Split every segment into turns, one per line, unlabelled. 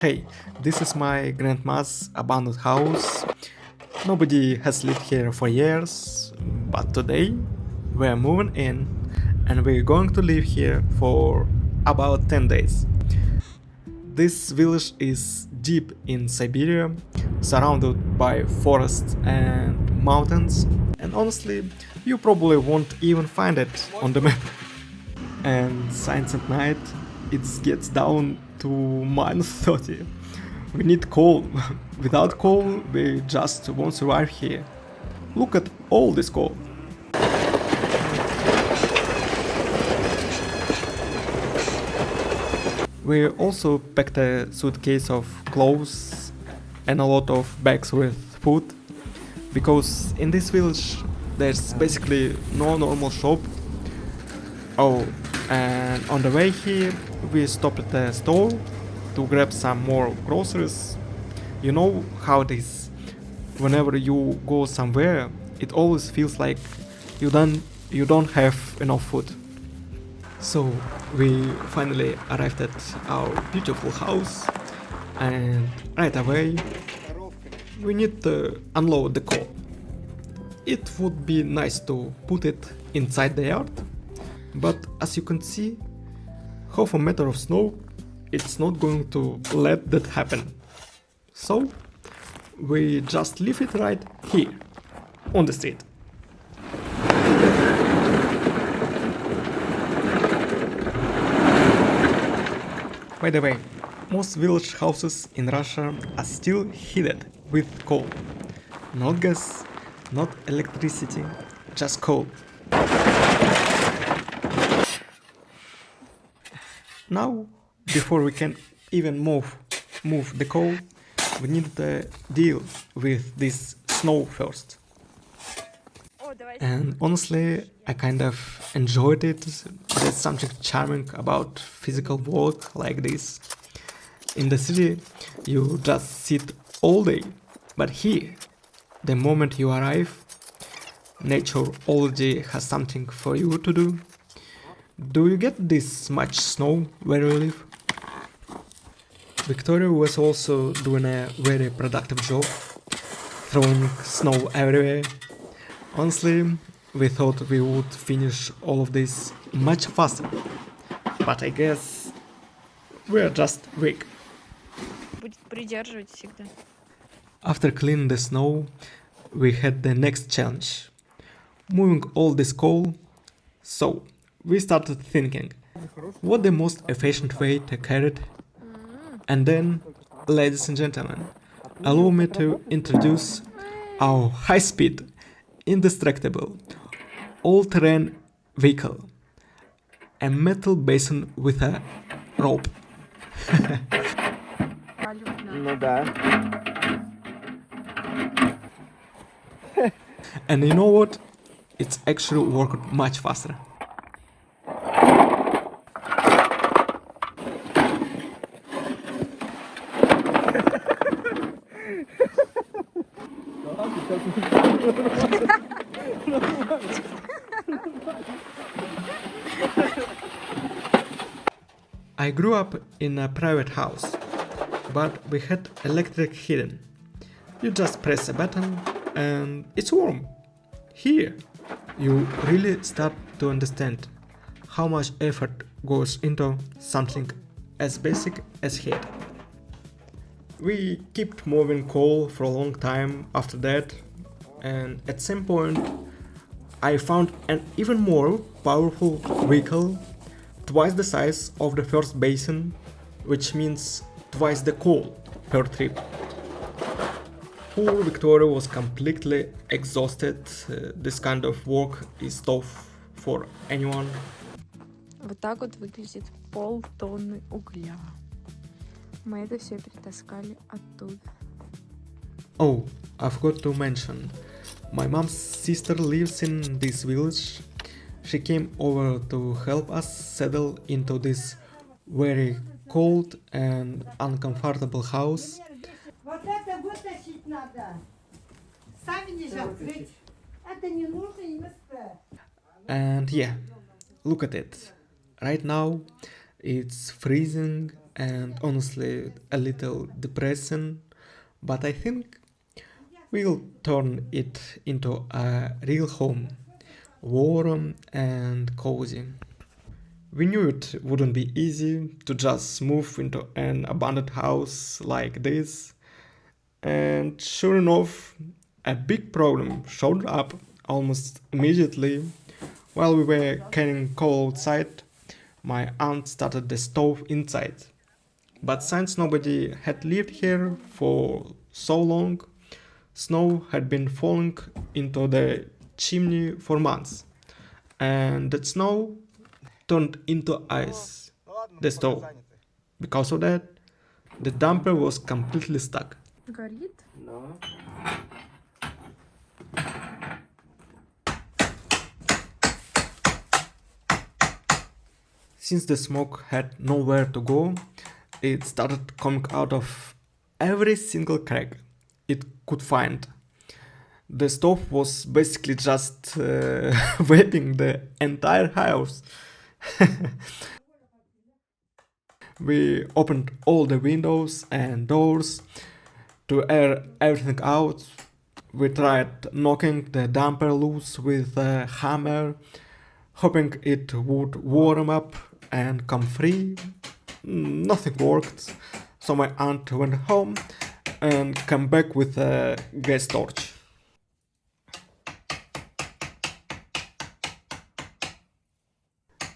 Hey, this is my grandma's abandoned house. Nobody has lived here for years, but today we're moving in and we're going to live here for about 10 days. This village is deep in Siberia, surrounded by forests and mountains, and honestly, you probably won't even find it on the map. And science at night, it gets down to minus 30. We need coal. Without coal, we just won't survive here. Look at all this coal. We also packed a suitcase of clothes and a lot of bags with food, because in this village there's basically no normal shop. Oh, and on the way here we stopped at the store to grab some more groceries. You know how it is. Whenever you go somewhere, it always feels like you don't have enough food. So we finally arrived at our beautiful house, and right away we need to unload the coal. It would be nice to put it inside the yard, but as you can see, half a meter of snow, it's not going to let that happen. So we just leave it right here on the street. By the way, most village houses in Russia are still heated with coal. Not gas, not electricity, just coal. Now, before we can even move the coal, we need to deal with this snow first. And honestly, I kind of enjoyed it. There's something charming about physical work like this. In the city, you just sit all day. But here, the moment you arrive, nature already has something for you to do. Do you get this much snow where you live? Victoria was also doing a very productive job, throwing snow everywhere. Honestly, we thought we would finish all of this much faster, but I guess we're just weak.
Будет придерживать всегда.
After cleaning the snow, we had the next challenge, moving all this coal. So, we started thinking, what the most efficient way to carry it? And then, ladies and gentlemen, allow me to introduce our high-speed, indestructible, all-terrain vehicle, a metal basin with a rope.
Ну да.
And you know what? It's actually worked much faster. I grew up in a private house, but we had electric heating. You just press a button and it's warm. Here, you really start to understand how much effort goes into something as basic as heat. We kept moving coal for a long time after that, and at some point, I found an even more powerful vehicle, twice the size of the first basin, which means twice the coal per trip. Poor Victoria was completely exhausted. This kind of work is tough for anyone.
Вот так вот выглядит полтонны угля. Мы это все перетаскали оттуда.
Oh, I forgot to mention, my mom's sister lives in this village. She came over to help us settle into this very cold and uncomfortable house.
Вот это вытащить надо. Сами не закрыть. Это не нужно место.
And yeah, look at it. Right now, it's freezing and honestly a little depressing, but I think we'll turn it into a real home, warm and cozy. We knew it wouldn't be easy to just move into an abandoned house like this, and sure enough, a big problem showed up almost immediately. While we were carrying coal outside, my aunt started the stove inside. But since nobody had lived here for so long, snow had been falling into the chimney for months, and that snow turned into ice, the stove. Because of that, the damper was completely stuck.
Горит?
Since the smoke had nowhere to go, it started coming out of every single crack it could find. The stove was basically just wiping the entire house. We opened all the windows and doors to air everything out. We tried knocking the damper loose with a hammer, hoping it would warm up and come free. Nothing worked, so my aunt went home and came back with a gas torch.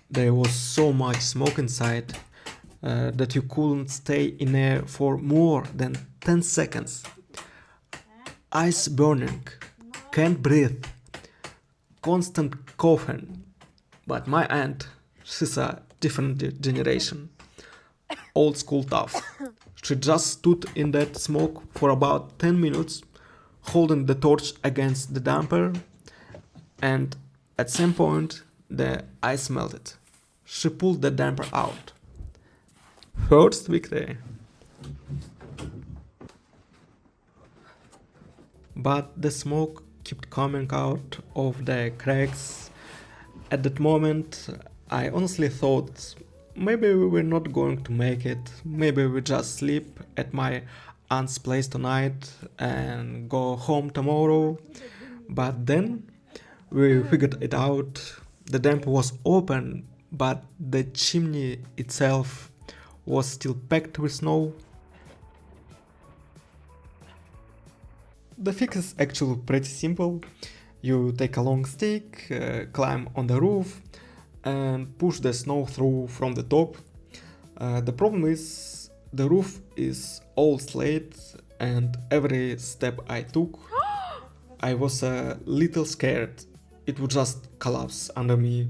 There was so much smoke inside that you couldn't stay in there for more than 10 seconds. Eyes burning, can't breathe, constant coughing. But my aunt, she's a different generation. Old school tough. She just stood in that smoke for about 10 minutes, holding the torch against the damper, and at some point the ice melted. She pulled the damper out. First victory. But the smoke kept coming out of the cracks. At that moment, I honestly thought maybe we were not going to make it. Maybe we just sleep at my aunt's place tonight and go home tomorrow. But then we figured it out. The damper was open, but the chimney itself was still packed with snow. The fix is actually pretty simple. You take a long stick, climb on the roof, and push the snow through from the top. The problem is the roof is all slate, and every step I took, I was a little scared it would just collapse under me.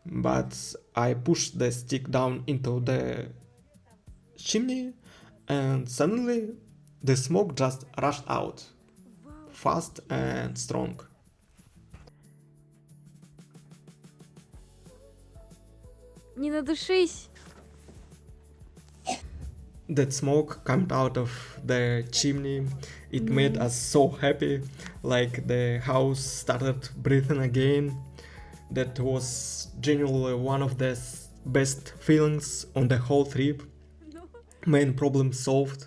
But I pushed the stick down into the chimney, and suddenly the smoke just rushed out, fast and strong.
Не надышись.
That smoke coming out of the chimney, it made us so happy, like the house started breathing again. That was genuinely one of the best feelings on the whole trip. Main problem solved.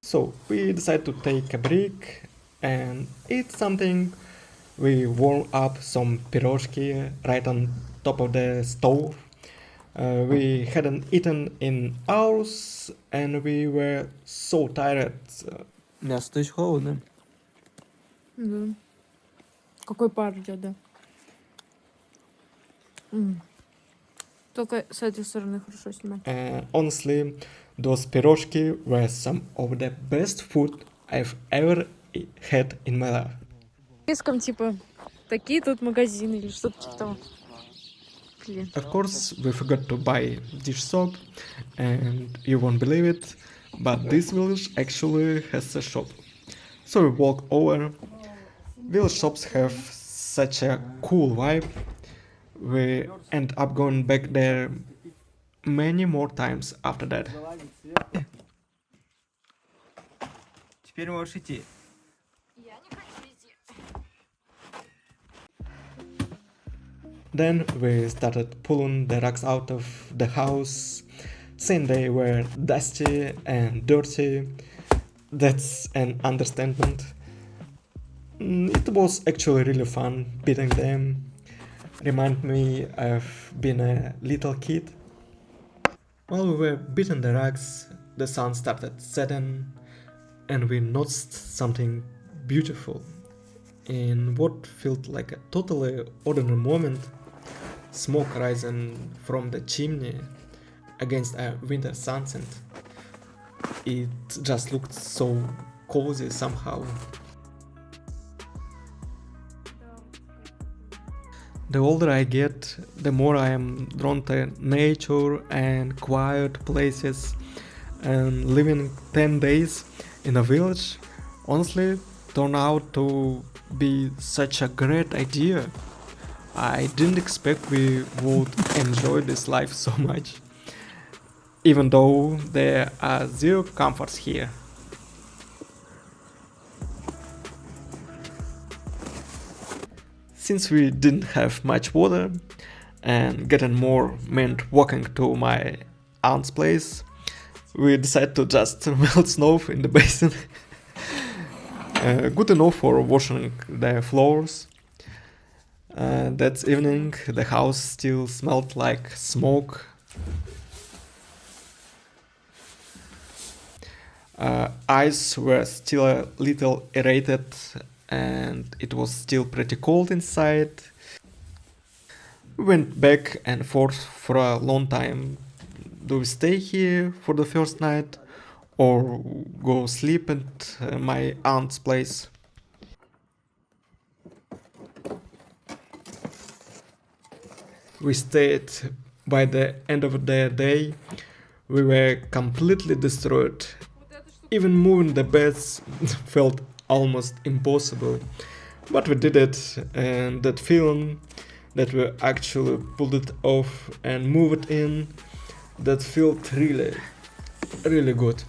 So we decided to take a break and eat something. We warmed up some pirozhki right on top of the stove. We hadn't eaten in hours and we were so tired.
Мясо еще холодное.
Да. Какой пар идет, да. Только с этой стороны хорошо снимать.
Honestly, those pirozhki were some of the best food I've ever had in my life.
Риском типа такие тут магазины или что-то типа того. Блин.
Of course, we forgot to buy dish soap, and you won't believe it, but this village actually has a shop. So we walked over. Village shops have such a cool vibe. We end up going back there many more times after that.
Теперь можешь идти.
Then we started pulling the rugs out of the house, saying they were dusty and dirty. That's an understatement. It was actually really fun beating them. Remind me of being a little kid. While we were beating the rugs, the sun started setting, and we noticed something beautiful. In what felt like a totally ordinary moment, smoke rising from the chimney against a winter sunset. It just looked so cozy somehow. The older I get, the more I am drawn to nature and quiet places, and living 10 days in a village honestly turned out to be such a great idea. I didn't expect we would enjoy this life so much, even though there are zero comforts here. Since we didn't have much water and getting more meant walking to my aunt's place, we decided to just melt snow in the basin. Good enough for washing the floors. That evening, the house still smelled like smoke. Eyes were still a little irritated, and it was still pretty cold inside. We went back and forth for a long time. Do we stay here for the first night or go sleep at my aunt's place? We stayed. By the end of the day, we were completely destroyed. Even moving the beds felt almost impossible. But we did it, and that feeling that we actually pulled it off and moved it in, that felt really, really good.